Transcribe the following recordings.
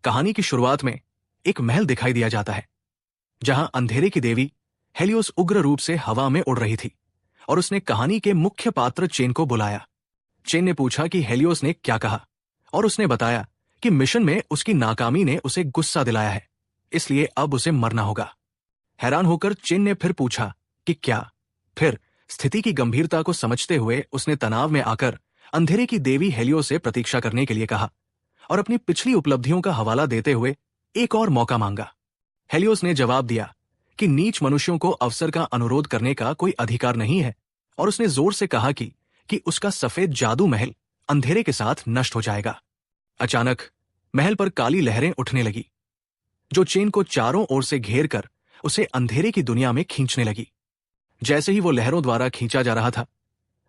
कहानी की शुरुआत में एक महल दिखाई दिया जाता है जहां अंधेरे की देवी हेलियोस उग्र रूप से हवा में उड़ रही थी और उसने कहानी के मुख्य पात्र चेन को बुलाया। चेन ने पूछा कि हेलियोस ने क्या कहा और उसने बताया कि मिशन में उसकी नाकामी ने उसे गुस्सा दिलाया है, इसलिए अब उसे मरना होगा। हैरान होकर चेन ने फिर पूछा कि क्या। फिर स्थिति की गंभीरता को समझते हुए उसने तनाव में आकर अंधेरे की देवी हेलियोस से प्रतीक्षा करने के लिए कहा और अपनी पिछली उपलब्धियों का हवाला देते हुए एक और मौका मांगा। हेलियोस ने जवाब दिया कि नीच मनुष्यों को अवसर का अनुरोध करने का कोई अधिकार नहीं है और उसने जोर से कहा कि उसका सफेद जादू महल अंधेरे के साथ नष्ट हो जाएगा। अचानक महल पर काली लहरें उठने लगी जो चेन को चारों ओर से घेर कर उसे अंधेरे की दुनिया में खींचने लगी। जैसे ही वो लहरों द्वारा खींचा जा रहा था,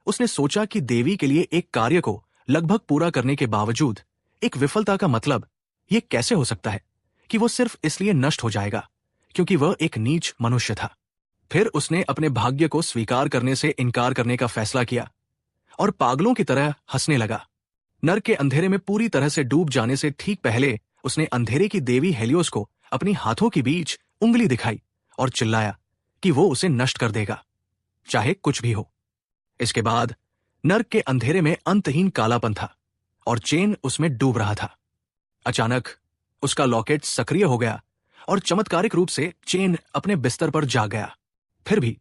उसने सोचा कि देवी के लिए एक कार्य को लगभग पूरा करने के बावजूद एक विफलता का मतलब यह कैसे हो सकता है कि वो सिर्फ इसलिए नष्ट हो जाएगा क्योंकि वह एक नीच मनुष्य था। फिर उसने अपने भाग्य को स्वीकार करने से इनकार करने का फैसला किया और पागलों की तरह हंसने लगा। नर्क के अंधेरे में पूरी तरह से डूब जाने से ठीक पहले उसने अंधेरे की देवी हेलियोस को अपनी हाथों के बीच उंगली दिखाई और चिल्लाया कि वो उसे नष्ट कर देगा, चाहे कुछ भी हो। इसके बाद नर्क के अंधेरे में अंतहीन कालापन था और चेन उसमें डूब रहा था। अचानक उसका लॉकेट सक्रिय हो गया और चमत्कारिक रूप से चेन अपने बिस्तर पर जा गया। फिर भी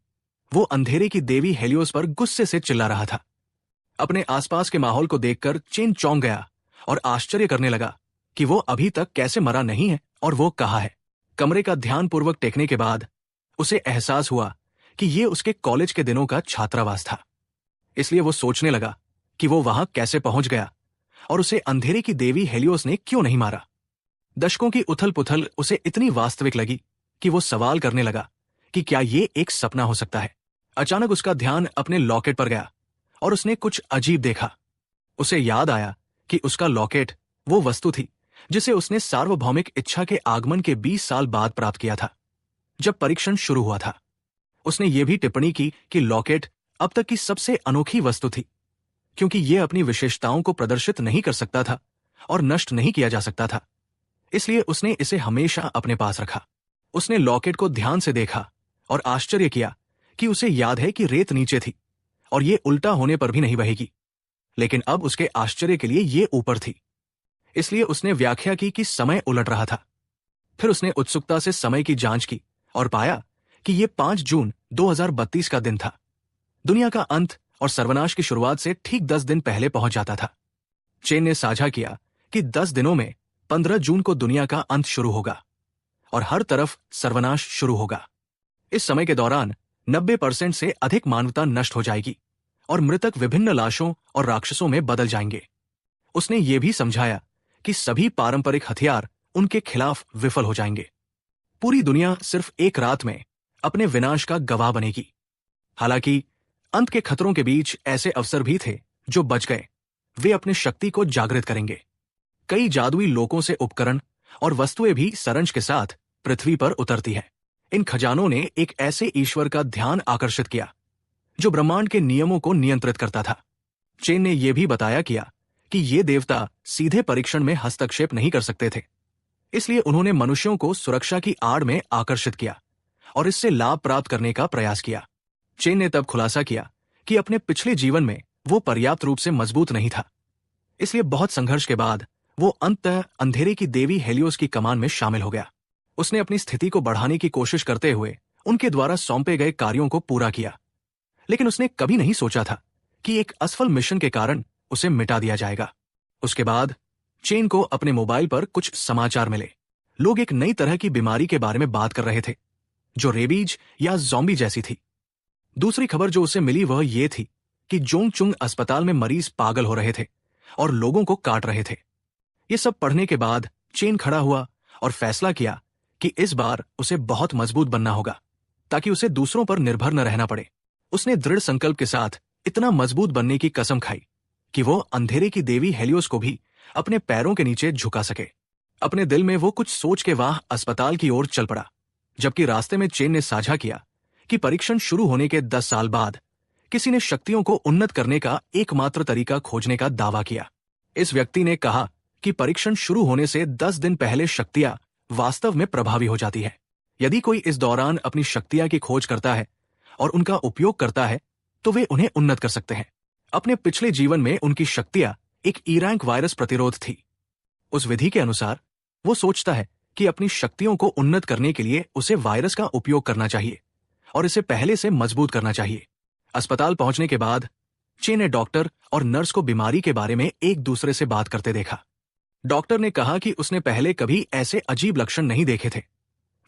वो अंधेरे की देवी हेलियोस पर गुस्से से चिल्ला रहा था। अपने आसपास के माहौल को देखकर चेन चौंक गया और आश्चर्य करने लगा कि वो अभी तक कैसे मरा नहीं है और वो कहाँ है। कमरे का ध्यानपूर्वक टेकने के बाद उसे एहसास हुआ कि ये उसके कॉलेज के दिनों का छात्रावास था। इसलिए वो सोचने लगा कि वो वहां कैसे पहुंच गया और उसे अंधेरे की देवी हेलियोस ने क्यों नहीं मारा। दशकों की उथल पुथल उसे इतनी वास्तविक लगी कि वो सवाल करने लगा कि क्या ये एक सपना हो सकता है। अचानक उसका ध्यान अपने लॉकेट पर गया और उसने कुछ अजीब देखा। उसे याद आया कि उसका लॉकेट वो वस्तु थी जिसे उसने सार्वभौमिक इच्छा के आगमन के 20 साल बाद प्राप्त किया था, जब परीक्षण शुरू हुआ था। उसने ये भी टिप्पणी की कि लॉकेट अब तक की सबसे अनोखी वस्तु थी क्योंकि यह अपनी विशेषताओं को प्रदर्शित नहीं कर सकता था और नष्ट नहीं किया जा सकता था, इसलिए उसने इसे हमेशा अपने पास रखा। उसने लॉकेट को ध्यान से देखा और आश्चर्य किया कि उसे याद है कि रेत नीचे थी और ये उल्टा होने पर भी नहीं बहेगी, लेकिन अब उसके आश्चर्य के लिए ये ऊपर थी। इसलिए उसने व्याख्या की कि समय उलट रहा था। फिर उसने उत्सुकता से समय की जांच की और पाया कि यह 5 जून 2032 का दिन था। दुनिया का अंत और सर्वनाश की शुरुआत से ठीक 10 दिन पहले पहुंच जाता था। चेन ने साझा किया कि 10 दिनों में 15 जून को दुनिया का अंत शुरू होगा और हर तरफ सर्वनाश शुरू होगा। इस समय के दौरान 90% से अधिक मानवता नष्ट हो जाएगी और मृतक विभिन्न लाशों और राक्षसों में बदल जाएंगे। उसने ये भी समझाया कि सभी पारंपरिक हथियार उनके खिलाफ विफल हो जाएंगे। पूरी दुनिया सिर्फ एक रात में अपने विनाश का गवाह बनेगी। हालांकि अंत के खतरों के बीच ऐसे अवसर भी थे जो बच गए। वे अपनी शक्ति को जागृत करेंगे। कई जादुई लोकों से उपकरण और वस्तुएं भी सरंज के साथ पृथ्वी पर उतरती हैं। इन खजानों ने एक ऐसे ईश्वर का ध्यान आकर्षित किया जो ब्रह्मांड के नियमों को नियंत्रित करता था। चेन ने यह भी बताया किया कि ये देवता सीधे परीक्षण में हस्तक्षेप नहीं कर सकते थे, इसलिए उन्होंने मनुष्यों को सुरक्षा की आड़ में आकर्षित किया और इससे लाभ प्राप्त करने का प्रयास किया। चेन ने तब खुलासा किया कि अपने पिछले जीवन में वो पर्याप्त रूप से मजबूत नहीं था, इसलिए बहुत संघर्ष के बाद वो अंततः अंधेरे की देवी हेलियोस की कमान में शामिल हो गया। उसने अपनी स्थिति को बढ़ाने की कोशिश करते हुए उनके द्वारा सौंपे गए कार्यों को पूरा किया, लेकिन उसने कभी नहीं सोचा था कि एक असफल मिशन के कारण उसे मिटा दिया जाएगा। उसके बाद चेन को अपने मोबाइल पर कुछ समाचार मिले। लोग एक नई तरह की बीमारी के बारे में बात कर रहे थे जो रेबीज या ज़ॉम्बी जैसी थी। दूसरी खबर जो उसे मिली वह ये थी कि जोंगचुंग अस्पताल में मरीज पागल हो रहे थे और लोगों को काट रहे थे। ये सब पढ़ने के बाद चेन खड़ा हुआ और फैसला किया कि इस बार उसे बहुत मजबूत बनना होगा ताकि उसे दूसरों पर निर्भर न रहना पड़े। उसने दृढ़ संकल्प के साथ इतना मजबूत बनने की कसम खाई कि वो अंधेरे की देवी हेलियोस को भी अपने पैरों के नीचे झुका सके। अपने दिल में वो कुछ सोच के वहां अस्पताल की ओर चल पड़ा, जबकि रास्ते में चेन ने साझा किया कि परीक्षण शुरू होने के 10 साल बाद किसी ने शक्तियों को उन्नत करने का एकमात्र तरीका खोजने का दावा किया। इस व्यक्ति ने कहा कि परीक्षण शुरू होने से 10 दिन पहले शक्तियां वास्तव में प्रभावी हो जाती है। यदि कोई इस दौरान अपनी शक्तियां की खोज करता है और उनका उपयोग करता है तो वे उन्हें उन्नत कर सकते हैं। अपने पिछले जीवन में उनकी शक्तियां एक ई रैंक वायरस प्रतिरोध थी। उस विधि के अनुसार वो सोचता है कि अपनी शक्तियों को उन्नत करने के लिए उसे वायरस का उपयोग करना चाहिए और इसे पहले से मजबूत करना चाहिए। अस्पताल पहुंचने के बाद चेन ने डॉक्टर और नर्स को बीमारी के बारे में एक दूसरे से बात करते देखा। डॉक्टर ने कहा कि उसने पहले कभी ऐसे अजीब लक्षण नहीं देखे थे,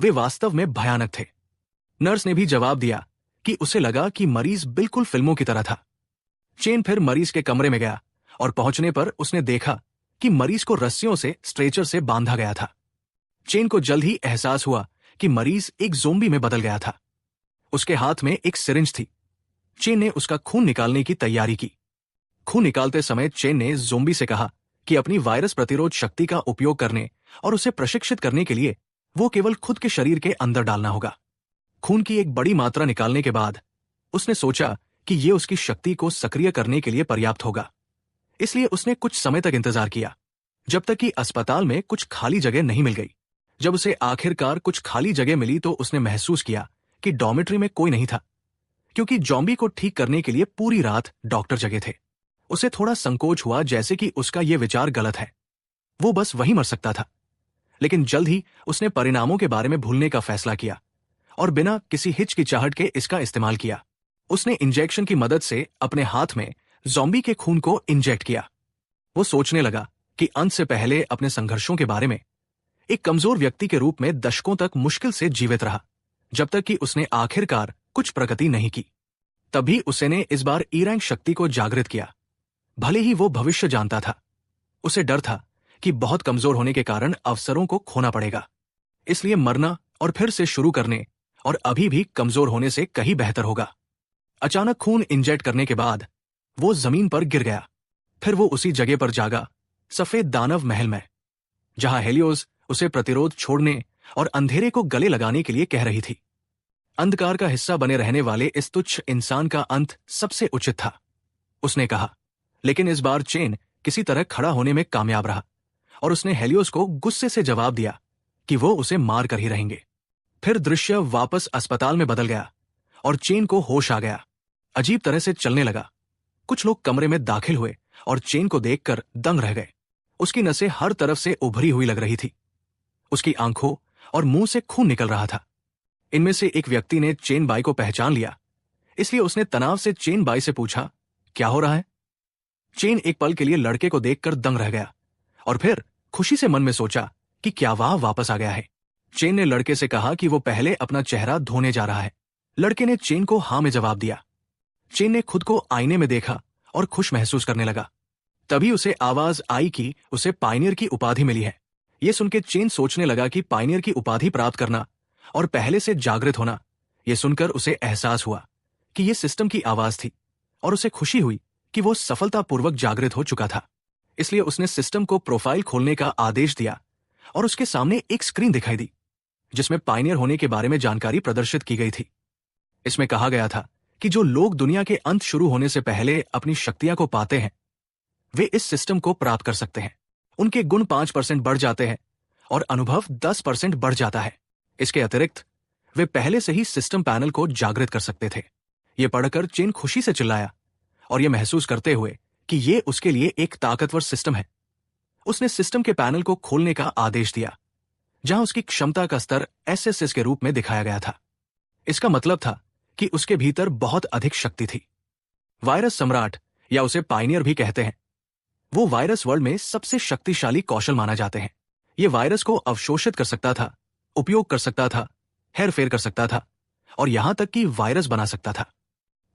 वे वास्तव में भयानक थे। नर्स ने भी जवाब दिया कि उसे लगा कि मरीज बिल्कुल फिल्मों की तरह था। चेन फिर मरीज के कमरे में गया और पहुंचने पर उसने देखा कि मरीज को रस्सियों से स्ट्रेचर से बांधा गया था। चेन को जल्द ही एहसास हुआ कि मरीज एक ज़ोंबी में बदल गया था। उसके हाथ में एक सिरिंज थी। चेन ने उसका खून निकालने की तैयारी की। खून निकालते समय चेन ने ज़ोंबी से कहा कि अपनी वायरस प्रतिरोध शक्ति का उपयोग करने और उसे प्रशिक्षित करने के लिए वो केवल खुद के शरीर के अंदर डालना होगा। खून की एक बड़ी मात्रा निकालने के बाद उसने सोचा कि ये उसकी शक्ति को सक्रिय करने के लिए पर्याप्त होगा। इसलिए उसने कुछ समय तक इंतजार किया, जब तक कि अस्पताल में कुछ खाली जगह नहीं मिल गई। जब उसे आखिरकार कुछ खाली जगह मिली तो उसने महसूस किया कि डॉर्मेट्री में कोई नहीं था, क्योंकि ज़ॉम्बी को ठीक करने के लिए पूरी रात डॉक्टर जगे थे। उसे थोड़ा संकोच हुआ, जैसे कि उसका यह विचार गलत है, वो बस वहीं मर सकता था। लेकिन जल्द ही उसने परिणामों के बारे में भूलने का फैसला किया और बिना किसी हिचकिचाहट के इसका इस्तेमाल किया। उसने इंजेक्शन की मदद से अपने हाथ में ज़ॉम्बी के खून को इंजेक्ट किया। वो सोचने लगा कि अंत से पहले अपने संघर्षों के बारे में। एक कमजोर व्यक्ति के रूप में दशकों तक मुश्किल से जीवित रहा, जब तक कि उसने आखिरकार कुछ प्रगति नहीं की। तभी उसने इस बार ई रैंक शक्ति को जागृत किया। भले ही वो भविष्य जानता था, उसे डर था कि बहुत कमजोर होने के कारण अवसरों को खोना पड़ेगा। इसलिए मरना और फिर से शुरू करने और अभी भी कमजोर होने से कहीं बेहतर होगा। अचानक खून इंजेक्ट करने के बाद वो जमीन पर गिर गया। फिर वो उसी जगह पर जागा, सफेद दानव महल में, जहां हेलियोस उसे प्रतिरोध छोड़ने और अंधेरे को गले लगाने के लिए कह रही थी। अंधकार का हिस्सा बने रहने वाले इस तुच्छ इंसान का अंत सबसे उचित था, उसने कहा। लेकिन इस बार चेन किसी तरह खड़ा होने में कामयाब रहा और उसने हेलियोस को गुस्से से जवाब दिया कि वो उसे मार कर ही रहेंगे। फिर दृश्य वापस अस्पताल में बदल गया और चेन को होश आ गया। अजीब तरह से चलने लगा। कुछ लोग कमरे में दाखिल हुए और चेन को देखकर दंग रह गए। उसकी नसें हर तरफ से उभरी हुई लग रही थी। उसकी आंखों और मुंह से खून निकल रहा था। इनमें से एक व्यक्ति ने चेन बाई को पहचान लिया, इसलिए उसने तनाव से चेन बाई से पूछा, क्या हो रहा है? चेन एक पल के लिए लड़के को देखकर दंग रह गया और फिर खुशी से मन में सोचा कि क्या वह वापस आ गया है। चेन ने लड़के से कहा कि वो पहले अपना चेहरा धोने जा रहा है। लड़के ने चेन को हाँ में जवाब दिया। चेन ने खुद को आईने में देखा और खुश महसूस करने लगा। तभी उसे आवाज आई कि उसे पायनियर की उपाधि मिली है। यह सुनकर चेन सोचने लगा कि पायनियर की उपाधि प्राप्त करना और पहले से जागृत होना। यह सुनकर उसे एहसास हुआ कि यह सिस्टम की आवाज थी और उसे खुशी हुई कि वो सफलतापूर्वक जागृत हो चुका था। इसलिए उसने सिस्टम को प्रोफाइल खोलने का आदेश दिया और उसके सामने एक स्क्रीन दिखाई दी, जिसमें पायनियर होने के बारे में जानकारी प्रदर्शित की गई थी। इसमें कहा गया था कि जो लोग दुनिया के अंत शुरू होने से पहले अपनी शक्तियां को पाते हैं, वे इस सिस्टम को प्राप्त कर सकते हैं। उनके गुण 5% बढ़ जाते हैं और अनुभव 10% बढ़ जाता है। इसके अतिरिक्त वे पहले से ही सिस्टम पैनल को जागृत कर सकते थे। यह पढ़कर चेन खुशी से चिल्लाया और यह महसूस करते हुए कि यह उसके लिए एक ताकतवर सिस्टम है। उसने सिस्टम के पैनल को खोलने का आदेश दिया, जहां उसकी क्षमता का स्तर एसएसएस के रूप में दिखाया गया था। इसका मतलब था कि उसके भीतर बहुत अधिक शक्ति थी। वायरस सम्राट, या उसे पायनियर भी कहते हैं, वो वायरस वर्ल्ड में सबसे शक्तिशाली कौशल माना जाते हैं। ये वायरस को अवशोषित कर सकता था, उपयोग कर सकता था, हेरफेर कर सकता था और यहां तक कि वायरस बना सकता था।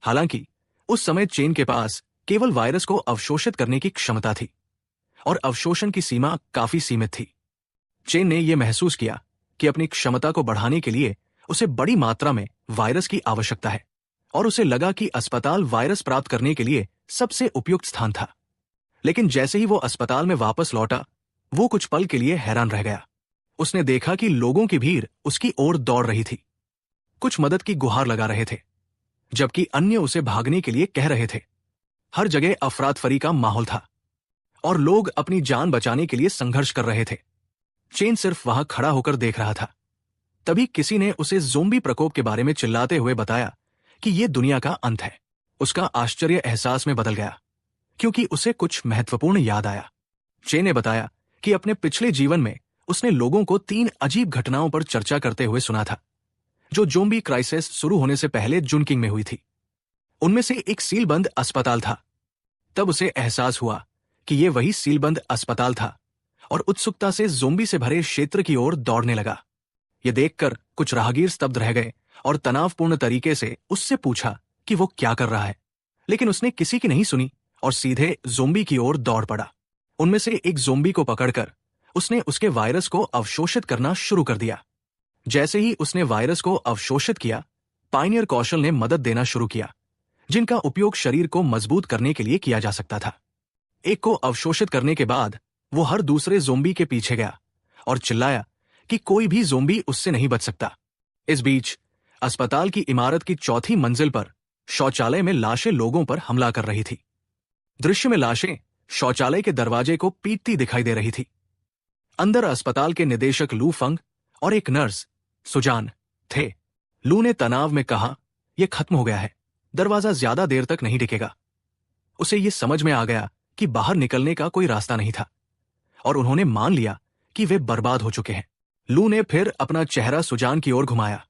हालांकि उस समय चेन के पास केवल वायरस को अवशोषित करने की क्षमता थी और अवशोषण की सीमा काफी सीमित थी। चेन ने यह महसूस किया कि अपनी क्षमता को बढ़ाने के लिए उसे बड़ी मात्रा में वायरस की आवश्यकता है और उसे लगा कि अस्पताल वायरस प्राप्त करने के लिए सबसे उपयुक्त स्थान था। लेकिन जैसे ही वो अस्पताल में वापस लौटा, वो कुछ पल के लिए हैरान रह गया। उसने देखा कि लोगों की भीड़ उसकी ओर दौड़ रही थी। कुछ मदद की गुहार लगा रहे थे, जबकि अन्य उसे भागने के लिए कह रहे थे। हर जगह अफरातफरी का माहौल था और लोग अपनी जान बचाने के लिए संघर्ष कर रहे थे। चेन सिर्फ वहां खड़ा होकर देख रहा था। तभी किसी ने उसे ज़ोंबी प्रकोप के बारे में चिल्लाते हुए बताया कि यह दुनिया का अंत है। उसका आश्चर्य एहसास में बदल गया, क्योंकि उसे कुछ महत्वपूर्ण याद आया। चेन ने बताया कि अपने पिछले जीवन में उसने लोगों को 3 अजीब घटनाओं पर चर्चा करते हुए सुना था, जो ज़ोंबी क्राइसिस शुरू होने से पहले जुनकिंग में हुई थी। उनमें से एक सीलबंद अस्पताल था। तब उसे एहसास हुआ कि यह वही सीलबंद अस्पताल था और उत्सुकता से ज़ोंबी से भरे क्षेत्र की ओर दौड़ने लगा। यह देखकर कुछ राहगीर स्तब्ध रह गए और तनावपूर्ण तरीके से उससे पूछा कि वो क्या कर रहा है, लेकिन उसने किसी की नहीं सुनी और सीधे ज़ोंबी की ओर दौड़ पड़ा। उनमें से एक ज़ोंबी को पकड़कर उसने उसके वायरस को अवशोषित करना शुरू कर दिया। जैसे ही उसने वायरस को अवशोषित किया, पायनियर कौशल ने मदद देना शुरू किया, जिनका उपयोग शरीर को मजबूत करने के लिए किया जा सकता था। एक को अवशोषित करने के बाद वो हर दूसरे ज़ोंबी के पीछे गया और चिल्लाया कि कोई भी ज़ोंबी उससे नहीं बच सकता। इस बीच अस्पताल की इमारत की 4थी मंजिल पर शौचालय में लाशें लोगों पर हमला कर रही थी। दृश्य में लाशें शौचालय के दरवाजे को पीटती दिखाई दे रही थी। अंदर अस्पताल के निदेशक लू फंग और एक नर्स सुजान थे। लू ने तनाव में कहा, यह खत्म हो गया है, दरवाजा ज्यादा देर तक नहीं टिकेगा। उसे यह समझ में आ गया कि बाहर निकलने का कोई रास्ता नहीं था और उन्होंने मान लिया कि वे बर्बाद हो चुके हैं। लू ने फिर अपना चेहरा सुजान की ओर घुमाया।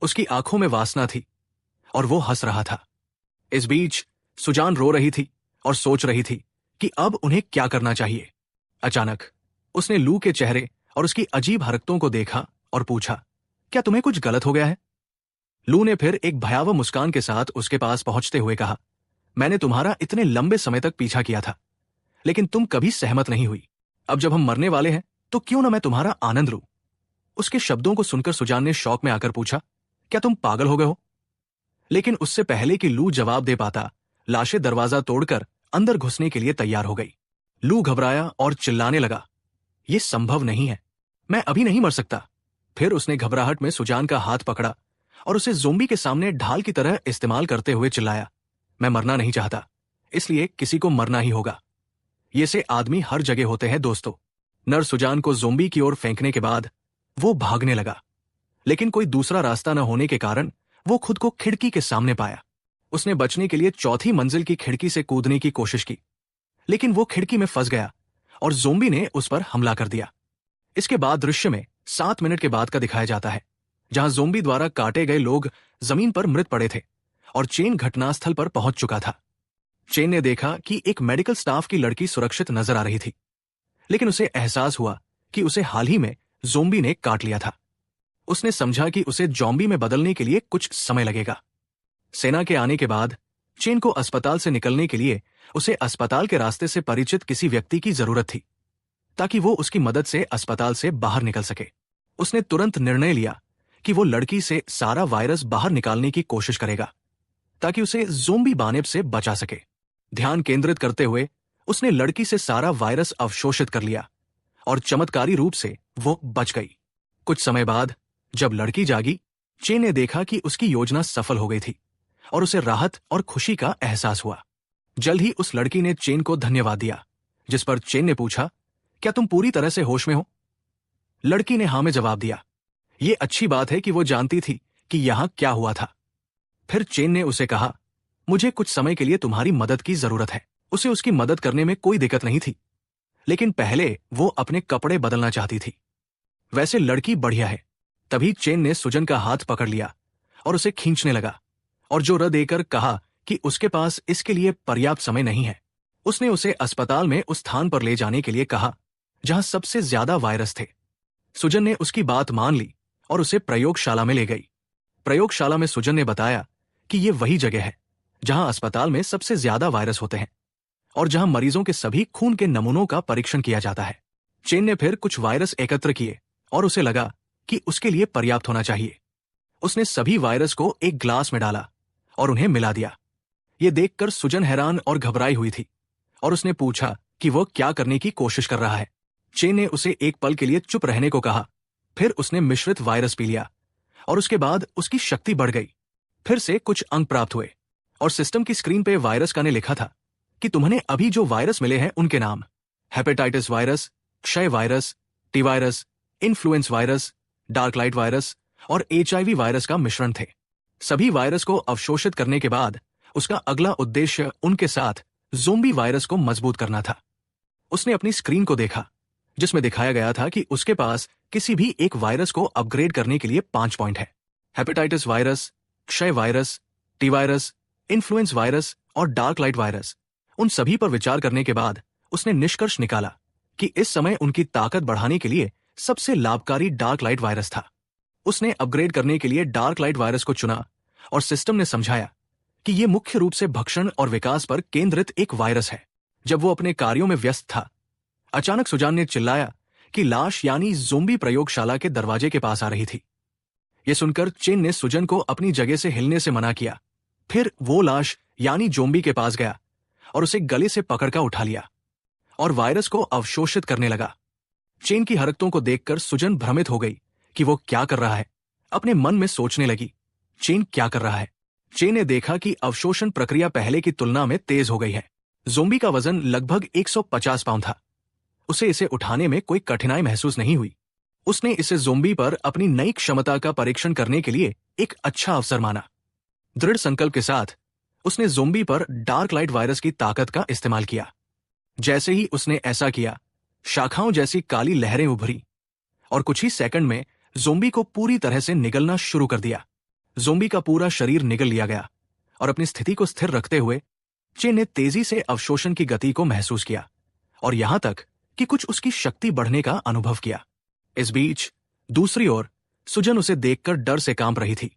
उसकी आंखों में वासना थी और वो हंस रहा था। इस बीच सुजान रो रही थी और सोच रही थी कि अब उन्हें क्या करना चाहिए। अचानक उसने लू के चेहरे और उसकी अजीब हरकतों को देखा और पूछा, क्या तुम्हें कुछ गलत हो गया है? लू ने फिर एक भयावह मुस्कान के साथ उसके पास पहुंचते हुए कहा, मैंने तुम्हारा इतने लंबे समय तक पीछा किया था, लेकिन तुम कभी सहमत नहीं हुई। अब जब हम मरने वाले हैं तो क्यों ना मैं तुम्हारा आनंद लूं। उसके शब्दों को सुनकर सुजान ने शौक में आकर पूछा, क्या तुम पागल हो गए हो? लेकिन उससे पहले कि लू जवाब दे पाता, लाशें दरवाजा तोड़कर अंदर घुसने के लिए तैयार हो गई। लू घबराया और चिल्लाने लगा, यह संभव नहीं है, मैं अभी नहीं मर सकता। फिर उसने घबराहट में सुजान का हाथ पकड़ा और उसे ज़ोंबी के सामने ढाल की तरह इस्तेमाल करते हुए चिल्लाया, मैं मरना नहीं चाहता, इसलिए किसी को मरना ही होगा। ये से आदमी हर जगह होते हैं दोस्तों। नर सुजान को ज़ोंबी की ओर फेंकने के बाद वो भागने लगा, लेकिन कोई दूसरा रास्ता न होने के कारण वो खुद को खिड़की के सामने पाया। उसने बचने के लिए 4थी मंजिल की खिड़की से कूदने की कोशिश की, लेकिन वो खिड़की में फंस गया और ज़ोंबी ने उस पर हमला कर दिया। इसके बाद दृश्य में 7 मिनट के बाद का दिखाया जाता है, जहां ज़ोंबी द्वारा काटे गए लोग जमीन पर मृत पड़े थे और चेन घटनास्थल पर पहुंच चुका था। चेन ने देखा कि एक मेडिकल स्टाफ की लड़की सुरक्षित नजर आ रही थी, लेकिन उसे एहसास हुआ कि उसे हाल ही में ज़ोंबी ने काट लिया था। उसने समझा कि उसे ज़ॉम्बी में बदलने के लिए कुछ समय लगेगा। सेना के आने के बाद चेन को अस्पताल से निकलने के लिए उसे अस्पताल के रास्ते से परिचित किसी व्यक्ति की जरूरत थी, ताकि वो उसकी मदद से अस्पताल से बाहर निकल सके। उसने तुरंत निर्णय लिया कि वो लड़की से सारा वायरस बाहर निकालने की कोशिश करेगा, ताकि उसे ज़ोंबी बानेब से बचा सके। ध्यान केंद्रित करते हुए उसने लड़की से सारा वायरस अवशोषित कर लिया और चमत्कारी रूप से वो बच गई। कुछ समय बाद जब लड़की जागी, चेन ने देखा कि उसकी योजना सफल हो गई थी और उसे राहत और खुशी का एहसास हुआ। जल्द ही उस लड़की ने चेन को धन्यवाद दिया, जिस पर चेन ने पूछा, क्या तुम पूरी तरह से होश में हो? लड़की ने हाँ में जवाब दिया। ये अच्छी बात है कि वो जानती थी कि यहां क्या हुआ था। फिर चेन ने उसे कहा, मुझे कुछ समय के लिए तुम्हारी मदद की जरूरत है। उसे उसकी मदद करने में कोई दिक्कत नहीं थी, लेकिन पहले वो अपने कपड़े बदलना चाहती थी। वैसे लड़की बढ़िया है। तभी चेन ने सुजन का हाथ पकड़ लिया और उसे खींचने लगा और जोर देकर कहा कि उसके पास इसके लिए पर्याप्त समय नहीं है। उसने उसे अस्पताल में उस स्थान पर ले जाने के लिए कहा जहां सबसे ज्यादा वायरस थे। सुजन ने उसकी बात मान ली और उसे प्रयोगशाला में ले गई। प्रयोगशाला में सुजन ने बताया कि ये वही जगह है जहां अस्पताल में सबसे ज्यादा वायरस होते हैं और जहां मरीजों के सभी खून के नमूनों का परीक्षण किया जाता है। चेन ने फिर कुछ वायरस एकत्र किए और उसे लगा कि उसके लिए पर्याप्त होना चाहिए। उसने सभी वायरस को एक ग्लास में डाला और उन्हें मिला दिया। ये देखकर सुजन हैरान और घबराई हुई थी और उसने पूछा कि वो क्या करने की कोशिश कर रहा है। चेन ने उसे एक पल के लिए चुप रहने को कहा। फिर उसने मिश्रित वायरस पी लिया और उसके बाद उसकी शक्ति बढ़ गई। फिर से कुछ अंक प्राप्त हुए और सिस्टम की स्क्रीन पे वायरस का ने लिखा था कि तुम्हें अभी जो वायरस मिले हैं उनके नाम हेपेटाइटिस वायरस, क्षय virus, T virus, influence virus, dark light virus और HIV वायरस का मिश्रण थे। सभी वायरस को अवशोषित करने के बाद उसका अगला उद्देश्य उनके साथ ज़ोंबी वायरस को मजबूत करना था। उसने अपनी स्क्रीन को देखा, जिसमें दिखाया गया था कि उसके पास किसी भी एक वायरस को अपग्रेड करने के लिए 5 पॉइंट है। हेपेटाइटिस वायरस, क्षय virus, T virus, influence virus और डार्क लाइट वायरस, उन सभी पर विचार करने के बाद उसने निष्कर्ष निकाला कि इस समय उनकी ताकत बढ़ाने के लिए सबसे लाभकारी डार्क लाइट वायरस था। उसने अपग्रेड करने के लिए डार्क लाइट वायरस को चुना और सिस्टम ने समझाया कि यह मुख्य रूप से भक्षण और विकास पर केंद्रित एक वायरस है। जब वो अपने कार्यों में व्यस्त था, अचानक सुजान ने चिल्लाया कि लाश यानी ज़ोंबी प्रयोगशाला के दरवाजे के पास आ रही थी। यह सुनकर चेन ने सुजन को अपनी जगह से हिलने से मना किया। फिर वो लाश यानी ज़ोंबी के पास गया और उसे गले से पकड़कर उठा लिया और वायरस को अवशोषित करने लगा। चेन की हरकतों को देखकर सुजन भ्रमित हो गई कि वो क्या कर रहा है। अपने मन में सोचने लगी, चेन क्या कर रहा है। चेन ने देखा कि अवशोषण प्रक्रिया पहले की तुलना में तेज हो गई है। ज़ोंबी का वजन लगभग 150 पाउंड था। उसे इसे उठाने में कोई कठिनाई महसूस नहीं हुई। उसने इसे ज़ोंबी पर अपनी नई क्षमता का परीक्षण करने के लिए एक अच्छा अवसर माना। दृढ़ संकल्प के साथ उसने ज़ोंबी पर डार्क लाइट वायरस की ताकत का इस्तेमाल किया। जैसे ही उसने ऐसा किया, शाखाओं जैसी काली लहरें उभरी और कुछ ही सेकंड में ज़ोंबी को पूरी तरह से निगलना शुरू कर दिया। ज़ोंबी का पूरा शरीर निगल लिया गया और अपनी स्थिति को स्थिर रखते हुए चेन ने तेजी से अवशोषण की गति को महसूस किया और यहां तक कि कुछ उसकी शक्ति बढ़ने का अनुभव किया। इस बीच दूसरी ओर सुजन उसे देखकर डर से कांप रही थी।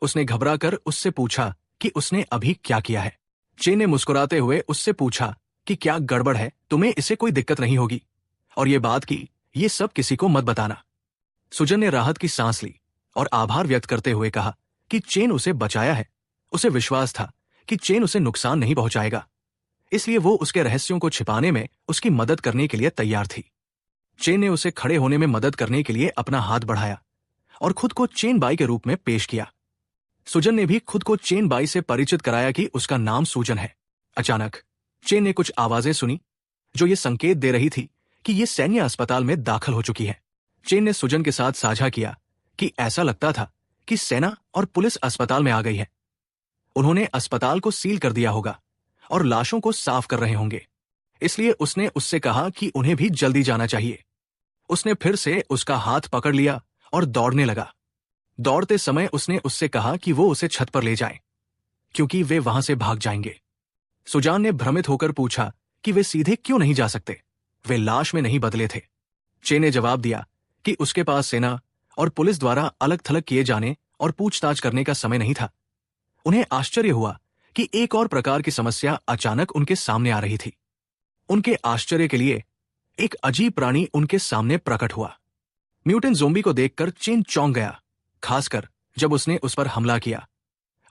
उसने घबराकर उससे पूछा कि उसने अभी क्या किया है। चेन ने मुस्कुराते हुए उससे पूछा कि क्या गड़बड़ है, तुम्हें इसे कोई दिक्कत नहीं होगी, और ये बात की ये सब किसी को मत बताना। सुजन ने राहत की सांस ली और आभार व्यक्त करते हुए कहा कि चेन उसे बचाया है। उसे विश्वास था कि चेन उसे नुकसान नहीं पहुंचाएगा, इसलिए वो उसके रहस्यों को छिपाने में उसकी मदद करने के लिए तैयार थी। चेन ने उसे खड़े होने में मदद करने के लिए अपना हाथ बढ़ाया और खुद को चेन बाई के रूप में पेश किया। सुजन ने भी खुद को चेन बाई से परिचित कराया कि उसका नाम सुजन है। अचानक चेन ने कुछ आवाजें सुनी जो ये संकेत दे रही थी कि ये सैन्य अस्पताल में दाखिल हो चुकी है। चेन ने सुजन के साथ साझा किया कि ऐसा लगता था कि सेना और पुलिस अस्पताल में आ गई है। उन्होंने अस्पताल को सील कर दिया होगा और लाशों को साफ कर रहे होंगे, इसलिए उसने उससे कहा कि उन्हें भी जल्दी जाना चाहिए। उसने फिर से उसका हाथ पकड़ लिया और दौड़ने लगा। दौड़ते समय उसने उससे कहा कि वो उसे छत पर ले जाए, क्योंकि वे वहां से भाग जाएंगे। सुजान ने भ्रमित होकर पूछा कि वे सीधे क्यों नहीं जा सकते, वे लाश में नहीं बदले थे। चे ने जवाब दिया कि उसके पास सेना और पुलिस द्वारा अलग थलग किए जाने और पूछताछ करने का समय नहीं था। उन्हें आश्चर्य हुआ कि एक और प्रकार की समस्या अचानक उनके सामने आ रही थी। उनके आश्चर्य के लिए एक अजीब प्राणी उनके सामने प्रकट हुआ। म्यूटेंट ज़ोंबी को देखकर चेन चौंक गया, खासकर जब उसने उस पर हमला किया।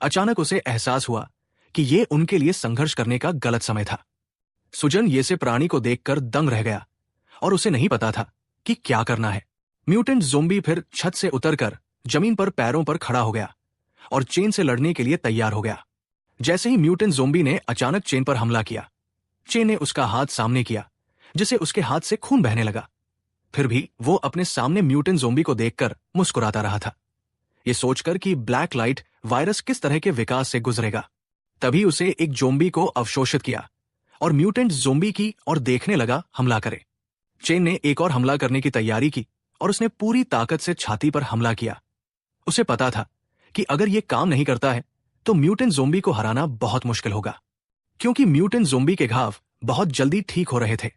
अचानक उसे एहसास हुआ कि यह उनके लिए संघर्ष करने का गलत समय था। सुजन ये से प्राणी को देखकर दंग रह गया और उसे नहीं पता था कि क्या करना है। म्यूटेंट ज़ोंबी फिर छत से उतरकर जमीन पर पैरों पर खड़ा हो गया और चेन से लड़ने के लिए तैयार हो गया। जैसे ही म्यूटेंट ज़ोंबी ने अचानक चेन पर हमला किया, चेन ने उसका हाथ सामने किया, जिससे उसके हाथ से खून बहने लगा। फिर भी वो अपने सामने म्यूटेंट ज़ोंबी को देखकर मुस्कुराता रहा था, ये सोचकर कि ब्लैक लाइट वायरस किस तरह के विकास से गुजरेगा। तभी उसे एक ज़ोंबी को अवशोषित किया और म्यूटेंट ज़ोंबी की और देखने लगा हमला करे। चेन ने एक और हमला करने की तैयारी की और उसने पूरी ताकत से छाती पर हमला किया। उसे पता था कि अगर ये काम नहीं करता है तो म्यूटेंट ज़ोंबी को हराना बहुत मुश्किल होगा, क्योंकि म्यूटेंट ज़ोंबी के घाव बहुत जल्दी ठीक हो रहे थे।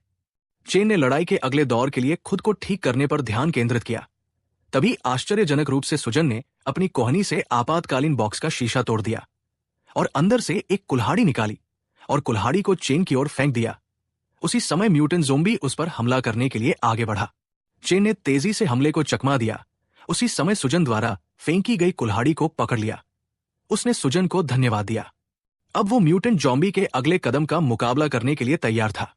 चेन ने लड़ाई के अगले दौर के लिए खुद को ठीक करने पर ध्यान केंद्रित किया। तभी आश्चर्यजनक रूप से सुजन ने अपनी कोहनी से आपातकालीन बॉक्स का शीशा तोड़ दिया और अंदर से एक कुल्हाड़ी निकाली और कुल्हाड़ी को चेन की ओर फेंक दिया। उसी समय म्यूटेंट ज़ोंबी उस पर हमला करने के लिए आगे बढ़ा। चेन ने तेजी से हमले को चकमा दिया। उसी समय सुजन द्वारा फेंकी गई कुल्हाड़ी को पकड़ लिया। उसने सुजन को धन्यवाद दिया। अब वो म्यूटेंट ज़ोंबी के अगले कदम का मुकाबला करने के लिए तैयार था।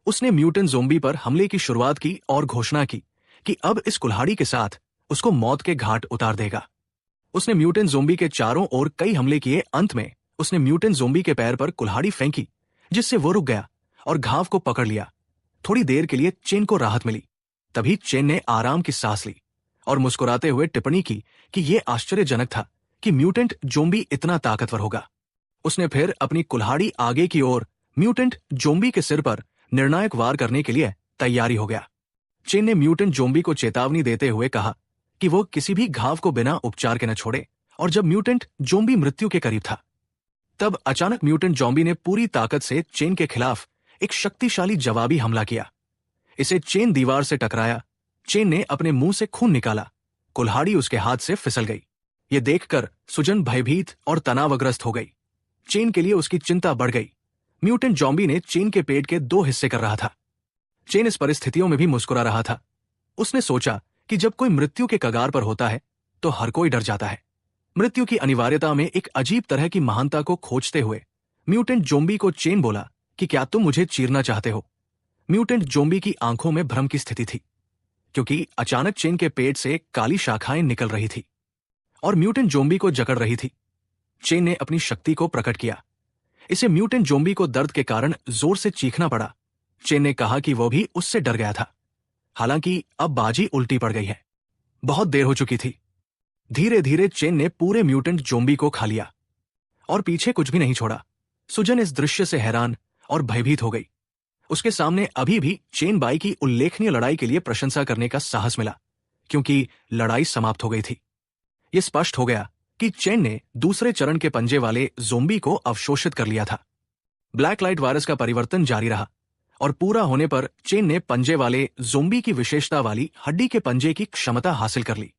उसने म्यूटेंट ज़ोंबी पर हमले की शुरुआत की और घोषणा की कि अब इस कुल्हाड़ी के साथ उसको मौत के घाट उतार देगा। उसने म्यूटेंट ज़ोंबी के चारों ओर कई हमले किए। अंत में उसने म्यूटेंट ज़ोंबी के पैर पर कुल्हाड़ी फेंकी, जिससे वो रुक गया और घाव को पकड़ लिया। थोड़ी देर के लिए चेन को राहत मिली। तभी चेन ने आराम की सांस ली और मुस्कुराते हुए टिप्पणी की कि यह आश्चर्यजनक था कि म्यूटेंट जोम्बी इतना ताकतवर होगा। उसने फिर अपनी कुल्हाड़ी आगे की ओर म्यूटेंट जोम्बी के सिर पर निर्णायक वार करने के लिए तैयारी हो गया। चेन ने म्यूटेंट जोम्बी को चेतावनी देते हुए कहा कि वो किसी भी घाव को बिना उपचार के न छोड़े, और जब म्यूटेंट जोम्बी मृत्यु के करीब था तब अचानक म्यूटेंट जोम्बी ने पूरी ताकत से चेन के खिलाफ एक शक्तिशाली जवाबी हमला किया। इसे चेन दीवार से टकराया। चेन ने अपने मुंह से खून निकाला। कुल्हाड़ी उसके हाथ से फिसल गई। ये देखकर सुजन भयभीत और तनावग्रस्त हो गई। चेन के लिए उसकी चिंता बढ़ गई। म्यूटेंट जोम्बी ने चेन के पेट के 2 हिस्से कर रहा था। चेन इस परिस्थितियों में भी मुस्कुरा रहा था। उसने सोचा कि जब कोई मृत्यु के कगार पर होता है तो हर कोई डर जाता है। मृत्यु की अनिवार्यता में एक अजीब तरह की महानता को खोजते हुए म्यूटेंट जोम्बी को चेन बोला कि क्या तुम मुझे चीरना चाहते हो। म्यूटेंट जोम्बी की आंखों में भ्रम की स्थिति थी, क्योंकि अचानक चेन के पेट से काली शाखाएं निकल रही थी और म्यूटेंट जोम्बी को जकड़ रही थी। चेन ने अपनी शक्ति को प्रकट किया। इसे म्यूटेंट जोम्बी को दर्द के कारण जोर से चीखना पड़ा। चेन ने कहा कि वो भी उससे डर गया था। हालांकि अब बाजी उल्टी पड़ गई है। बहुत देर हो चुकी थी। धीरे धीरे चेन ने पूरे म्यूटेंट जोम्बी को खा लिया और पीछे कुछ भी नहीं छोड़ा। सुजन इस दृश्य से हैरान और भयभीत हो गई। उसके सामने अभी भी चेन बाई की उल्लेखनीय लड़ाई के लिए प्रशंसा करने का साहस मिला, क्योंकि लड़ाई समाप्त हो गई थी। यह स्पष्ट हो गया कि चेन ने दूसरे चरण के पंजे वाले जोम्बी को अवशोषित कर लिया था। ब्लैक लाइट वायरस का परिवर्तन जारी रहा और पूरा होने पर चेन ने पंजे वाले जोम्बी की विशेषता वाली हड्डी के पंजे की क्षमता हासिल कर ली।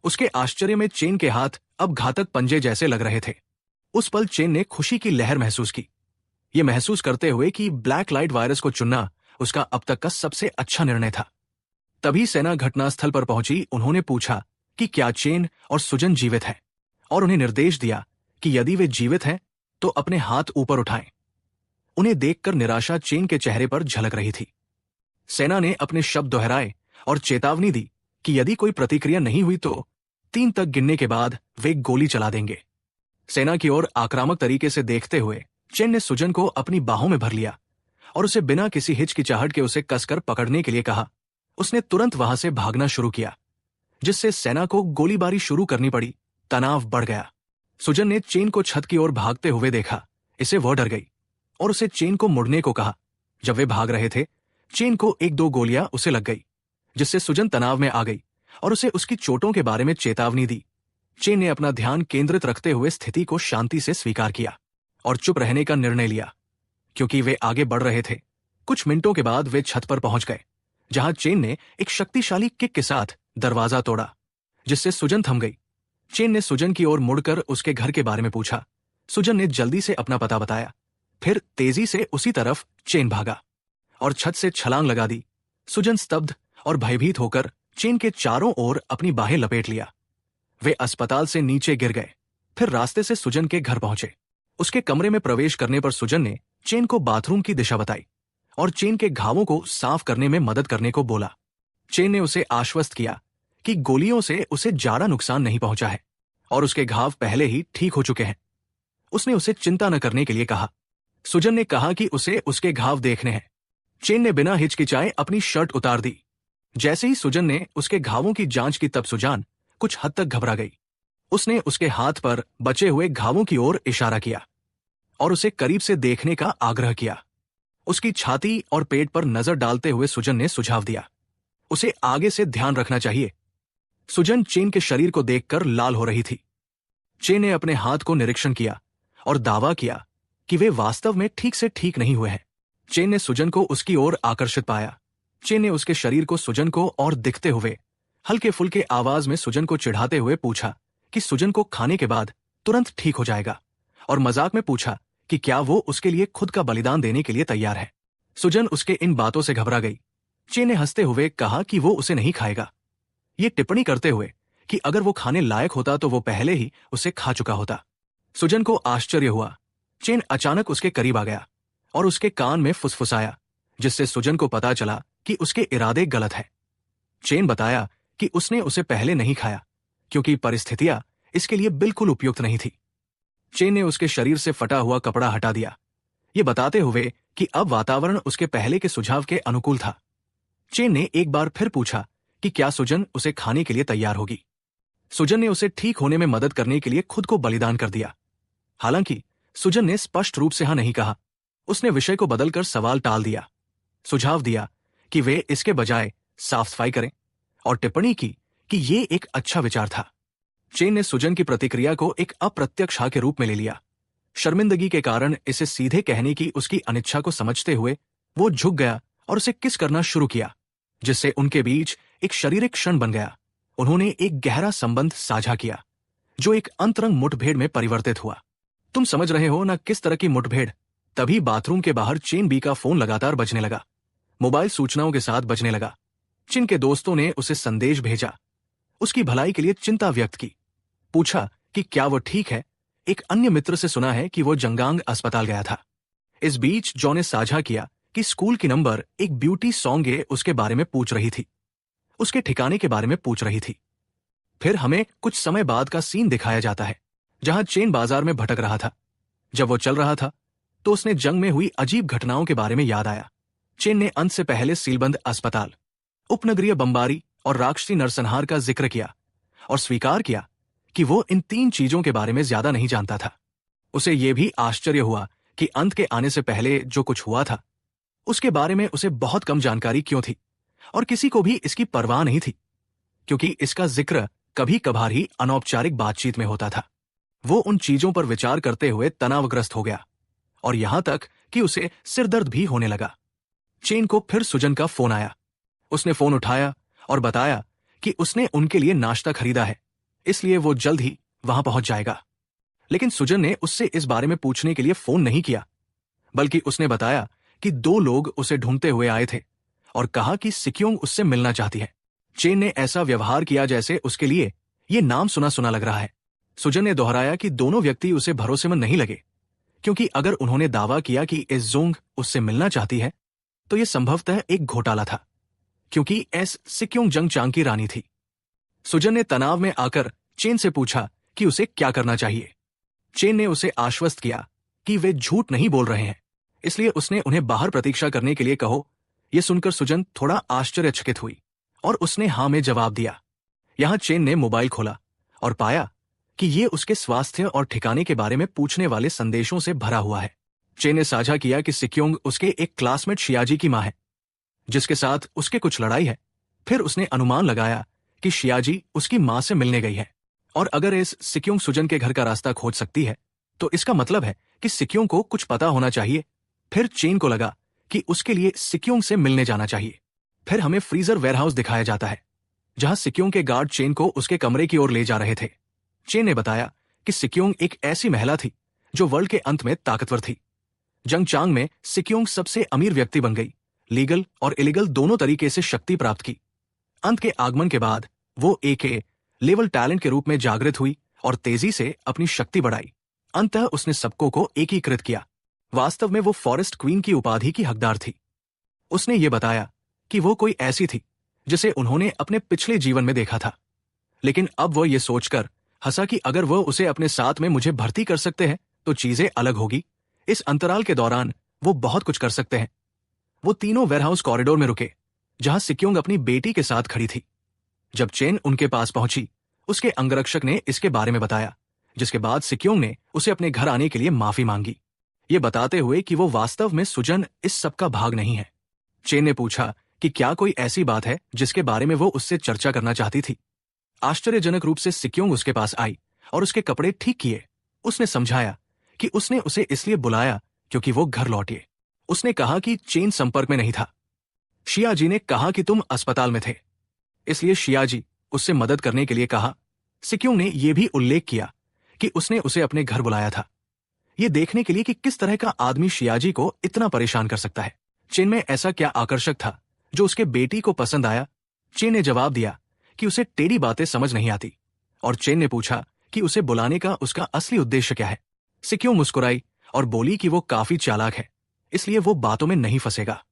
उसके आश्चर्य में चेन के हाथ अब घातक पंजे जैसे लग रहे थे। उस पल चेन ने खुशी की लहर महसूस की, ये महसूस करते हुए कि ब्लैक लाइट वायरस को चुनना उसका अब तक का सबसे अच्छा निर्णय था। तभी सेना घटनास्थल पर पहुंची। उन्होंने पूछा कि क्या चेन और सुजन जीवित हैं, और उन्हें निर्देश दिया कि यदि वे जीवित हैं तो अपने हाथ ऊपर उठाएं। उन्हें देखकर निराशा चेन के चेहरे पर झलक रही थी। सेना ने अपने शब्द दोहराए और चेतावनी दी कि यदि कोई प्रतिक्रिया नहीं हुई तो 3 तक गिनने के बाद वे गोली चला देंगे। सेना की ओर आक्रामक तरीके से देखते हुए चेन ने सुजन को अपनी बाहों में भर लिया और उसे बिना किसी हिचकिचाहट के उसे कसकर पकड़ने के लिए कहा। उसने तुरंत वहां से भागना शुरू किया, जिससे सेना को गोलीबारी शुरू करनी पड़ी। तनाव बढ़ गया। सुजन ने चेन को छत की ओर भागते हुए देखा। इसे वह डर गई और उसे चेन को मुड़ने को कहा। जब वे भाग रहे थे, चेन को 1-2 गोलियां उसे लग गई, जिससे सुजन तनाव में आ गई और उसे उसकी चोटों के बारे में चेतावनी दी। चेन ने अपना ध्यान केंद्रित रखते हुए स्थिति को शांति से स्वीकार किया और चुप रहने का निर्णय लिया, क्योंकि वे आगे बढ़ रहे थे। कुछ मिनटों के बाद वे छत पर पहुंच गए, जहां चेन ने एक शक्तिशाली किक के साथ दरवाजा तोड़ा, जिससे सुजन थम गई। चेन ने सुजन की ओर मुड़कर उसके घर के बारे में पूछा। सुजन ने जल्दी से अपना पता बताया। फिर तेजी से उसी तरफ चेन भागा और छत से छलांग लगा दी। सुजन स्तब्ध और भयभीत होकर चेन के चारों ओर अपनी बाहें लपेट लिया। वे अस्पताल से नीचे गिर गए। फिर रास्ते से सुजन के घर पहुंचे। उसके कमरे में प्रवेश करने पर सुजन ने चेन को बाथरूम की दिशा बताई और चेन के घावों को साफ करने में मदद करने को बोला। चेन ने उसे आश्वस्त किया कि गोलियों से उसे ज्यादा नुकसान नहीं पहुंचा है और उसके घाव पहले ही ठीक हो चुके हैं। उसने उसे चिंता न करने के लिए कहा। सुजन ने कहा कि उसे उसके घाव देखने हैं। चेन ने बिना हिचकिचाए अपनी शर्ट उतार दी। जैसे ही सुजन ने उसके घावों की जांच की तब सुजान कुछ हद तक घबरा गई। उसने उसके हाथ पर बचे हुए घावों की ओर इशारा किया और उसे करीब से देखने का आग्रह किया। उसकी छाती और पेट पर नजर डालते हुए सुजन ने सुझाव दिया, उसे आगे से ध्यान रखना चाहिए। सुजन चेन के शरीर को देखकर लाल हो रही थी। चेन ने अपने हाथ को निरीक्षण किया और दावा किया कि वे वास्तव में ठीक से ठीक नहीं हुए हैं। चेन ने सुजन को उसकी ओर आकर्षित पाया। चेन ने उसके शरीर को सुजन को और दिखते हुए हल्के फुल्के आवाज में सुजन को चिढ़ाते हुए पूछा कि सुजन को खाने के बाद तुरंत ठीक हो जाएगा, और मजाक में पूछा कि क्या वो उसके लिए खुद का बलिदान देने के लिए तैयार है। सुजन उसके इन बातों से घबरा गई। चेन ने हंसते हुए कहा कि वो उसे नहीं खाएगा, ये टिप्पणी करते हुए कि अगर वो खाने लायक होता तो वो पहले ही उसे खा चुका होता। सुजन को आश्चर्य हुआ। चेन अचानक उसके करीब आ गया और उसके कान में फुसफुसाया, जिससे सुजन को पता चला कि उसके इरादे गलत हैं। चेन बताया कि उसने उसे पहले नहीं खाया क्योंकि परिस्थितियां इसके लिए बिल्कुल उपयुक्त नहीं थी। चेन ने उसके शरीर से फटा हुआ कपड़ा हटा दिया, ये बताते हुए कि अब वातावरण उसके पहले के सुझाव के अनुकूल था। चेन ने एक बार फिर पूछा कि क्या सुजन उसे खाने के लिए तैयार होगी। सुजन ने उसे ठीक होने में मदद करने के लिए खुद को बलिदान कर दिया। हालांकि सुजन ने स्पष्ट रूप से हाँ नहीं कहा। उसने विषय को बदलकर सवाल टाल दिया, सुझाव दिया कि वे इसके बजाय साफ सफाई करें और टिप्पणी की कि ये एक अच्छा विचार था। चेन ने सुजन की प्रतिक्रिया को एक अप्रत्यक्ष हाँ के रूप में ले लिया। शर्मिंदगी के कारण इसे सीधे कहने की उसकी अनिच्छा को समझते हुए वो झुक गया और उसे किस करना शुरू किया, जिससे उनके बीच एक शारीरिक क्षण बन गया। उन्होंने एक गहरा संबंध साझा किया जो एक अंतरंग मुठभेड़ में परिवर्तित हुआ। तुम समझ रहे हो ना किस तरह की मुठभेड़। तभी बाथरूम के बाहर चेन बी का फोन लगातार बजने लगा। मोबाइल सूचनाओं के साथ बजने लगा। चिन के दोस्तों ने उसे संदेश भेजा, उसकी भलाई के लिए चिंता व्यक्त की, पूछा कि क्या वो ठीक है। एक अन्य मित्र से सुना है कि वो जंगांग अस्पताल गया था। इस बीच जॉ ने साझा किया कि स्कूल की नंबर एक ब्यूटी सॉन्ग उसके बारे में पूछ रही थी, उसके ठिकाने के बारे में पूछ रही थी। फिर हमें कुछ समय बाद का सीन दिखाया जाता है जहां चेन बाजार में भटक रहा था। जब वो चल रहा था तो उसने जंग में हुई अजीब घटनाओं के बारे में याद आया। चेन ने अंत से पहले सीलबंद अस्पताल, उपनगरीय बमबारी और राक्षसी नरसंहार का जिक्र किया और स्वीकार किया कि वो इन 3 चीजों के बारे में ज्यादा नहीं जानता था। उसे यह भी आश्चर्य हुआ कि अंत के आने से पहले जो कुछ हुआ था उसके बारे में उसे बहुत कम जानकारी क्यों थी, और किसी को भी इसकी परवाह नहीं थी, क्योंकि इसका जिक्र कभी कभार ही अनौपचारिक बातचीत में होता था। वो उन चीजों पर विचार करते हुए तनावग्रस्त हो गया और यहां तक कि उसे सिरदर्द भी होने लगा। चेन को फिर सुजन का फोन आया। उसने फोन उठाया और बताया कि उसने उनके लिए नाश्ता खरीदा है, इसलिए वो जल्द ही वहां पहुंच जाएगा। लेकिन सुजन ने उससे इस बारे में पूछने के लिए फोन नहीं किया, बल्कि उसने बताया कि 2 लोग उसे ढूंढते हुए आए थे और कहा कि सिक्योंग उससे मिलना चाहती है। चेन ने ऐसा व्यवहार किया जैसे उसके लिए ये नाम सुना सुना लग रहा है। सुजन ने दोहराया कि दोनों व्यक्ति उसे भरोसेमंद नहीं लगे, क्योंकि अगर उन्होंने दावा किया कि इस जोंग उससे मिलना चाहती है तो यह संभवतः एक घोटाला था, क्योंकि एस सिक्योंग जंगचांग की रानी थी। सुजन ने तनाव में आकर चेन से पूछा कि उसे क्या करना चाहिए। चेन ने उसे आश्वस्त किया कि वे झूठ नहीं बोल रहे हैं, इसलिए उसने उन्हें बाहर प्रतीक्षा करने के लिए कहो। यह सुनकर सुजन थोड़ा आश्चर्यचकित हुई और उसने हाँ में जवाब दिया। यहां चेन ने मोबाइल खोला और पाया कि ये उसके स्वास्थ्य और ठिकाने के बारे में पूछने वाले संदेशों से भरा हुआ है। चेन ने साझा किया कि सिक्योंग उसके एक क्लासमेट शियाजी की मां है, जिसके साथ उसके कुछ लड़ाई है। फिर उसने अनुमान लगाया कि शियाजी उसकी मां से मिलने गई है, और अगर इस सिक्योंग सुजन के घर का रास्ता खोज सकती है तो इसका मतलब है कि सिक्योंग को कुछ पता होना चाहिए। फिर चेन को लगा कि उसके लिए सिक्योंग से मिलने जाना चाहिए। फिर हमें फ्रीजर वेयरहाउस दिखाया जाता है जहां सिक्योंग के गार्ड चेन को उसके कमरे की ओर ले जा रहे थे। चेन ने बताया कि सिक्योंग एक ऐसी महिला थी जो वर्ल्ड के अंत में ताकतवर थी। जंगचांग में सिक्योंग सबसे अमीर व्यक्ति बन गई, लीगल और इलीगल दोनों तरीके से शक्ति प्राप्त की। अंत के आगमन के बाद वो एक लेवल टैलेंट के रूप में जागृत हुई और तेजी से अपनी शक्ति बढ़ाई। अंततः उसने सबको को एकीकृत किया। वास्तव में वो फॉरेस्ट क्वीन की उपाधि की हकदार थी। उसने ये बताया कि वो कोई ऐसी थी जिसे उन्होंने अपने पिछले जीवन में देखा था, लेकिन अब वो ये सोचकर हंसा कि अगर वो उसे अपने साथ में मुझे भर्ती कर सकते हैं तो चीजें अलग होगी। इस अंतराल के दौरान वो बहुत कुछ कर सकते हैं। वो तीनों वेयरहाउस कॉरिडोर में रुके जहां सिक्योंग अपनी बेटी के साथ खड़ी थी। जब चेन उनके पास पहुंची, उसके अंगरक्षक ने इसके बारे में बताया, जिसके बाद सिक्योंग ने उसे अपने घर आने के लिए माफी मांगी, ये बताते हुए कि वो वास्तव में सुजन इस सब का भाग नहीं है। चेन ने पूछा कि क्या कोई ऐसी बात है जिसके बारे में वो उससे चर्चा करना चाहती थी। आश्चर्यजनक रूप से सिक्योंग उसके पास आई और उसके कपड़े ठीक किए। उसने समझाया कि उसने उसे इसलिए बुलाया क्योंकि वो घर लौटे। उसने कहा कि चेन संपर्क में नहीं था। शियाजी ने कहा कि तुम अस्पताल में थे, इसलिए शियाजी उससे मदद करने के लिए कहा। सिक्योंग ने यह भी उल्लेख किया कि उसने उसे अपने घर बुलाया था, ये देखने के लिए कि किस तरह का आदमी शियाजी को इतना परेशान कर सकता है। चेन में ऐसा क्या आकर्षक था जो उसके बेटी को पसंद आया। चेन ने जवाब दिया कि उसे टेढ़ी बातें समझ नहीं आती, और चेन ने पूछा कि उसे बुलाने का उसका असली उद्देश्य क्या है। सिक्योंग मुस्कुराई और बोली कि वो काफी चालाक है, इसलिए वो बातों में नहीं फंसेगा।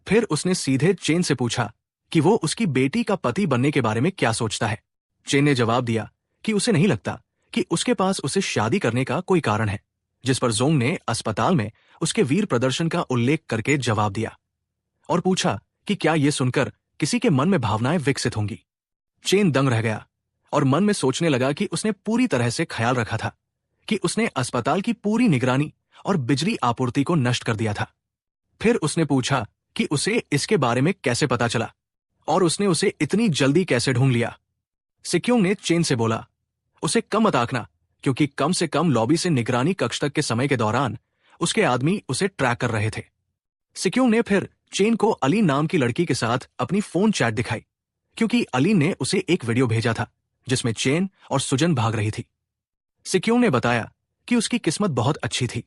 फिर उसने सीधे चेन से पूछा कि वो उसकी बेटी का पति बनने के बारे में क्या सोचता है। चेन ने जवाब दिया कि उसे नहीं लगता कि उसके पास उसे शादी करने का कोई कारण है, जिस पर जोंग ने अस्पताल में उसके वीर प्रदर्शन का उल्लेख करके जवाब दिया और पूछा कि क्या यह सुनकर किसी के मन में भावनाएं विकसित होंगी। चेन दंग रह गया और मन में सोचने लगा कि उसने पूरी तरह से ख्याल रखा था कि उसने अस्पताल की पूरी निगरानी और बिजली आपूर्ति को नष्ट कर दिया था। फिर उसने पूछा कि उसे इसके बारे में कैसे पता चला और उसने उसे इतनी जल्दी कैसे ढूंढ लिया। सिक्योंग ने चेन से बोला, उसे कम मत आंकना, क्योंकि कम से कम लॉबी से निगरानी कक्ष तक के समय के दौरान उसके आदमी उसे ट्रैक कर रहे थे। सिक्योंग ने फिर चेन को अलीन नाम की लड़की के साथ अपनी फोन चैट दिखाई, क्योंकि अलीन ने उसे एक वीडियो भेजा था जिसमें चेन और सुजन भाग रही थी। सिक्योंग ने बताया कि उसकी किस्मत बहुत अच्छी थी,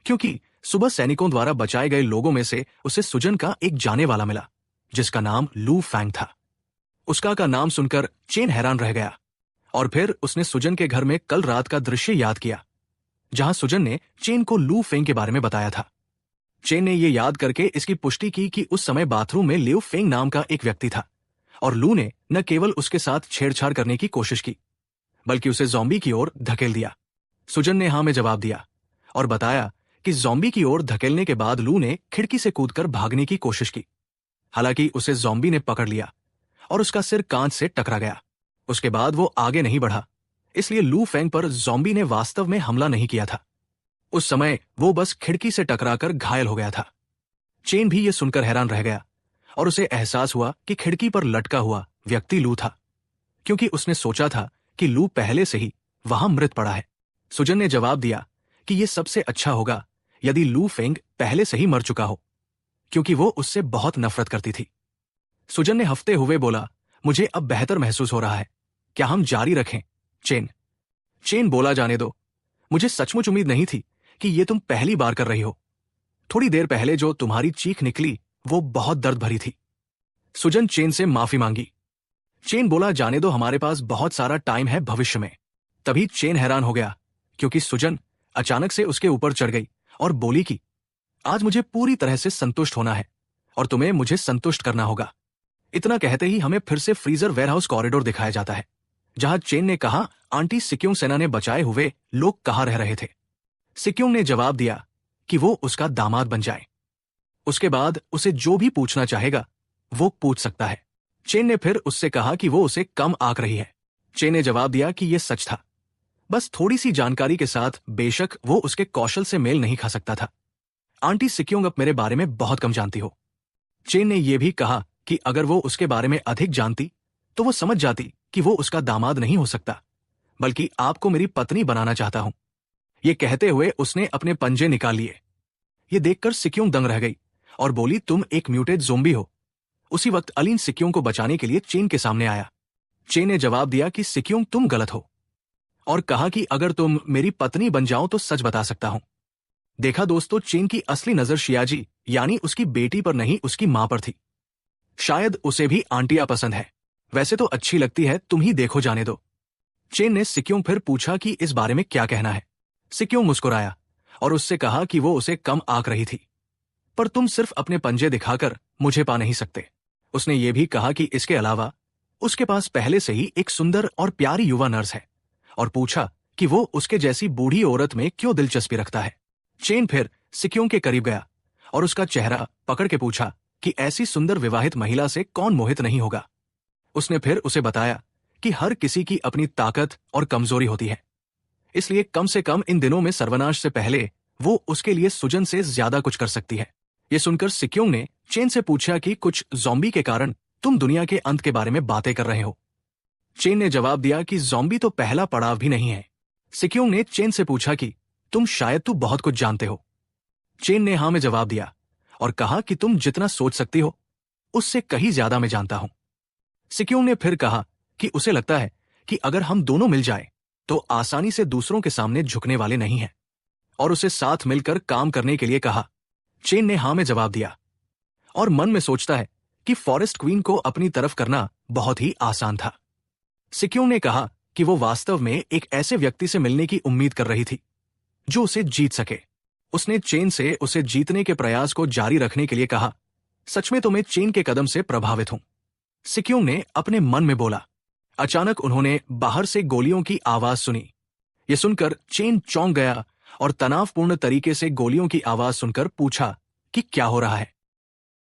क्योंकि सुबह सैनिकों द्वारा बचाए गए लोगों में से उसे सुजन का एक जाने वाला मिला जिसका नाम लू फैंग था। उसका का नाम सुनकर चेन हैरान रह गया और फिर उसने सुजन के घर में कल रात का दृश्य याद किया जहां सुजन ने चेन को लू फेंग के बारे में बताया था। चेन ने यह याद करके इसकी पुष्टि की कि उस समय बाथरूम में लिऊ फेंग नाम का एक व्यक्ति था और लू ने न केवल उसके साथ छेड़छाड़ करने की कोशिश की बल्कि उसे ज़ॉम्बी की ओर धकेल दिया। सुजन ने हाँ में जवाब दिया और बताया कि ज़ॉम्बी की ओर धकेलने के बाद लू ने खिड़की से कूदकर भागने की कोशिश की। हालांकि उसे ज़ॉम्बी ने पकड़ लिया और उसका सिर कांच से टकरा गया। उसके बाद वो आगे नहीं बढ़ा, इसलिए लू फेंग पर ज़ॉम्बी ने वास्तव में हमला नहीं किया था। उस समय वो बस खिड़की से टकराकर घायल हो गया था। चेन भी ये सुनकर हैरान रह गया और उसे एहसास हुआ कि खिड़की पर लटका हुआ व्यक्ति लू था, क्योंकि उसने सोचा था कि लू पहले से ही वहां मृत पड़ा है। सुजन ने जवाब दिया कि यह सबसे अच्छा होगा यदि लू फेंग पहले से ही मर चुका हो, क्योंकि वो उससे बहुत नफरत करती थी। सुजन ने हफ्ते हुए बोला, मुझे अब बेहतर महसूस हो रहा है, क्या हम जारी रखें? चेन बोला, जाने दो, मुझे सचमुच उम्मीद नहीं थी कि ये तुम पहली बार कर रही हो। थोड़ी देर पहले जो तुम्हारी चीख निकली वो बहुत दर्द भरी थी। सुजन चेन से माफी मांगी। चेन बोला, जाने दो, हमारे पास बहुत सारा टाइम है भविष्य में। तभी चेन हैरान हो गया क्योंकि सुजन अचानक से उसके ऊपर चढ़ गई और बोली कि आज मुझे पूरी तरह से संतुष्ट होना है और तुम्हें मुझे संतुष्ट करना होगा। इतना कहते ही हमें फिर से फ्रीजर वेयरहाउस कॉरिडोर दिखाया जाता है जहां चेन ने कहा, आंटी सिक्योंग सेना ने बचाए हुए लोग कहाँ रह रहे थे। सिक्योंग ने जवाब दिया कि वो उसका दामाद बन जाए। उसके बाद उसे जो भी पूछना चाहेगा वो पूछ सकता है। चेन ने फिर उससे कहा कि वो उसे कम आंक रही है। चेन ने जवाब दिया कि यह सच था, बस थोड़ी सी जानकारी के साथ बेशक वो उसके कौशल से मेल नहीं खा सकता था। आंटी सिक्योंग अब मेरे बारे में बहुत कम जानती हो। चेन ने यह भी कहा कि अगर वो उसके बारे में अधिक जानती तो वो समझ जाती कि वो उसका दामाद नहीं हो सकता, बल्कि आपको मेरी पत्नी बनाना चाहता हूं। ये कहते हुए उसने अपने पंजे निकाल लिए। ये देखकर सिक्योंग दंग रह गई और बोली, तुम एक म्यूटेड ज़ोंबी हो। उसी वक्त अलीन सिक्योंग को बचाने के लिए चेन के सामने आया। चेन ने जवाब दिया कि सिक्योंग, तुम गलत हो, और कहा कि अगर तुम मेरी पत्नी बन जाओ तो सच बता सकता हूं। देखा दोस्तों, चेन की असली नजर शियाजी यानी उसकी बेटी पर नहीं, उसकी मां पर थी। शायद उसे भी आंटियां पसंद है। वैसे तो अच्छी लगती है, तुम ही देखो, जाने दो। चेन ने सिक्योंग फिर पूछा कि इस बारे में क्या कहना है। सिक्योंग मुस्कुराया और उससे कहा कि वो उसे कम आंक रही थी, पर तुम सिर्फ अपने पंजे दिखाकर मुझे पा नहीं सकते। उसने ये भी कहा कि इसके अलावा उसके पास पहले से ही एक सुंदर और प्यारी युवा नर्स है और पूछा कि वो उसके जैसी बूढ़ी औरत में क्यों दिलचस्पी रखता है। चेन फिर सिक्योंग के करीब गया और उसका चेहरा पकड़ के पूछा कि ऐसी सुंदर विवाहित महिला से कौन मोहित नहीं होगा। उसने फिर उसे बताया कि हर किसी की अपनी ताकत और कमजोरी होती है, इसलिए कम से कम इन दिनों में सर्वनाश से पहले वो उसके लिए सुजन से ज्यादा कुछ कर सकती है। ये सुनकर सिक्योंग ने चेन से पूछा कि कुछ ज़ॉम्बी के कारण तुम दुनिया के अंत के बारे में बातें कर रहे हो। चेन ने जवाब दिया कि ज़ॉम्बी तो पहला पड़ाव भी नहीं है। सिक्योंग ने चेन से पूछा कि तुम शायद तू बहुत कुछ जानते हो। चेन ने हाँ में जवाब दिया और कहा कि तुम जितना सोच सकती हो उससे कहीं ज्यादा मैं जानता हूं। सिक्योंग ने फिर कहा कि उसे लगता है कि अगर हम दोनों मिल जाएं तो आसानी से दूसरों के सामने झुकने वाले नहीं हैं, और उसे साथ मिलकर काम करने के लिए कहा। चेन ने हाँ में जवाब दिया और मन में सोचता है कि फॉरेस्ट क्वीन को अपनी तरफ करना बहुत ही आसान था। सिक्योंग ने कहा कि वो वास्तव में एक ऐसे व्यक्ति से मिलने की उम्मीद कर रही थी जो उसे जीत सके। उसने चेन से उसे जीतने के प्रयास को जारी रखने के लिए कहा। सच में तो मैं चेन के कदम से प्रभावित हूं, सिक्योंग ने अपने मन में बोला। अचानक उन्होंने बाहर से गोलियों की आवाज सुनी। यह सुनकर चेन चौंक गया और तनावपूर्ण तरीके से गोलियों की आवाज सुनकर पूछा कि क्या हो रहा है।